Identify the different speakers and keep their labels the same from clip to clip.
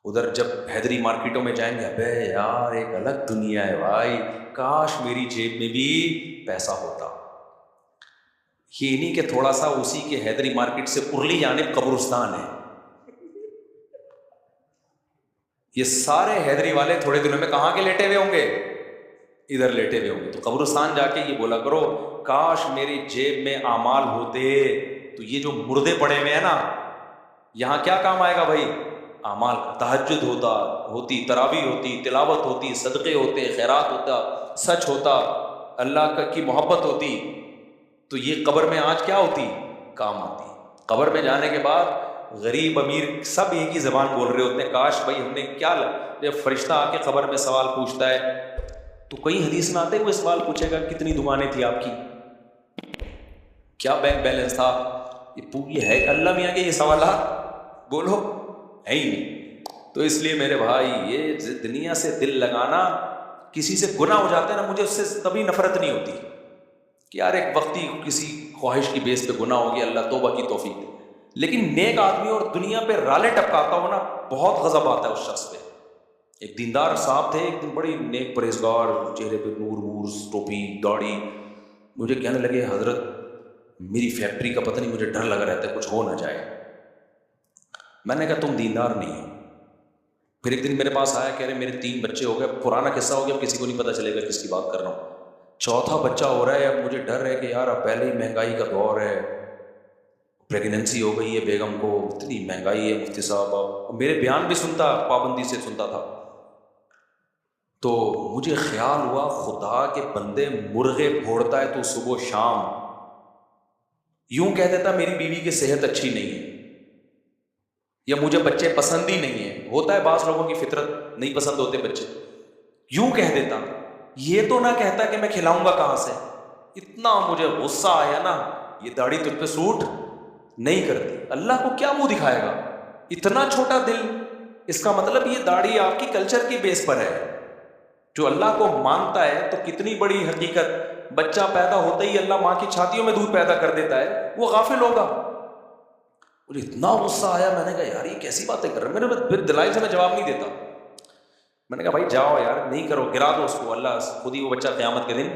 Speaker 1: ادھر جب حیدری مارکیٹوں میں جائیں گے، ابے یار ایک الگ دنیا ہے بھائی، کاش میری جیب میں بھی پیسہ ہوتا. یہ نہیں کہ تھوڑا سا اسی کے حیدری مارکیٹ سے ارلی جانب قبرستان ہے. یہ سارے حیدری والے تھوڑے دنوں میں کہاں کے لیٹے ہوئے ہوں گے؟ ادھر لیٹے ہوئے ہوں گے. تو قبرستان جا کے یہ بولا کرو، کاش میری جیب میں اعمال ہوتے. تو یہ جو مردے پڑے ہوئے ہیں نا، یہاں کیا کام آئے گا بھائی؟ اعمال. تہجد ہوتی، تراویح ہوتی، تلاوت ہوتی، صدقے ہوتے، خیرات ہوتا، سچ ہوتا، اللہ کی محبت ہوتی، تو یہ قبر میں آج کیا ہوتی؟ کام آتی. قبر میں جانے کے بعد غریب امیر سب ایک ہی زبان بول رہے ہوتے ہیں، کاش بھائی ہم نے کیا جب فرشتہ آ کے قبر میں سوال پوچھتا ہے تو کئی حدیث میں آتے ہوئے سوال پوچھے گا، کتنی دکانیں تھی آپ کی، کیا بینک بیلنس تھا؟ یہ پوری ہے اللہ میاں کے یہ سوالات بولو ہے ہی نہیں. تو اس لیے میرے بھائی یہ دنیا سے دل لگانا، کسی سے گناہ ہو جاتا ہے نا، مجھے اس سے تبھی نفرت نہیں ہوتی کہ یار ایک وقتی کسی خواہش کی بیس پہ گناہ ہو گیا، اللہ توبہ کی توفیق دے. لیکن نیک آدمی اور دنیا پہ رالے ٹپکاتا ہو نا، بہت غضب آتا ہے اس شخص پہ. ایک دیندار صاحب تھے، ایک دن بڑی نیک پرہیزگار، چہرے پہ نور وور، ٹوپی داڑھی. مجھے کہنے لگے حضرت میری فیکٹری کا پتہ نہیں، مجھے ڈر لگا رہتا ہے کچھ ہو نہ جائے. میں نے کہا تم دیندار نہیں ہو. پھر ایک دن میرے پاس آیا، کہہ رہے میرے 3 بچے ہو گئے. پرانا قصہ ہو گیا، اب کسی کو نہیں پتہ چلے گا کس کی بات کر رہا ہوں. 4تھا بچہ ہو رہا ہے، اب مجھے ڈر ہے کہ یار اب پہلے ہی مہنگائی کا دور ہے، پریگننسی ہو گئی ہے بیگم کو، اتنی مہنگائی ہے مفتی صاحب. اب میرے بیان بھی سنتا، پابندی سے سنتا تھا. تو مجھے خیال ہوا خدا کے بندے مرغے پھوڑتا ہے تو صبح و شام یوں کہہ دیتا میری بیوی کی صحت اچھی نہیں ہے یا مجھے بچے پسند ہی نہیں ہیں. ہوتا ہے بعض لوگوں کی فطرت نہیں پسند ہوتے بچے، یوں کہہ دیتا. یہ تو نہ کہتا کہ میں کھلاؤں گا کہاں سے. اتنا مجھے غصہ آیا نا، یہ داڑھی تجھ پہ سوٹ نہیں کرتی. اللہ کو کیا منہ دکھائے گا؟ اتنا چھوٹا دل. اس کا مطلب یہ داڑھی آپ کی کلچر کی بیس پر ہے. جو اللہ کو مانتا ہے تو کتنی بڑی حقیقت، بچہ پیدا ہوتا ہی اللہ ماں کی چھاتیوں میں دودھ پیدا کر دیتا ہے، وہ غافل ہوگا. مجھے اتنا غصہ آیا، میں نے کہا یار یہ کیسی باتیں کر رہے ہیں. میرے پھر دلائل سے میں جواب نہیں دیتا. میں نے کہا بھائی جاؤ یار، نہیں کرو، گرا دو اس کو، اللہ خود ہی وہ بچہ قیامت کے دن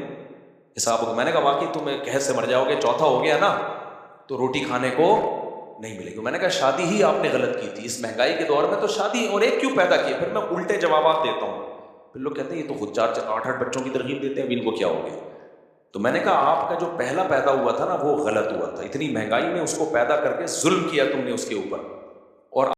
Speaker 1: حساب ہوگا. میں نے کہا واقعی تم قحط سے مر جاؤ گے، 4تھا ہو گیا نا تو روٹی کھانے کو نہیں ملے گی. میں نے کہا شادی ہی آپ نے غلط کی تھی اس مہنگائی کے دور میں، تو شادی اور ایک کیوں پیدا کی؟ پھر میں الٹے جوابات دیتا ہوں. پھر لوگ کہتے ہیں یہ تو خود 4-8 بچوں کی ترغیب دیتے ہیں، اب ان کو کیا ہو گیا. تو میں نے کہا آپ کا جو پہلا پیدا ہوا تھا نا وہ غلط ہوا تھا. اتنی مہنگائی میں اس کو پیدا کر کے ظلم کیا تم نے اس کے اوپر.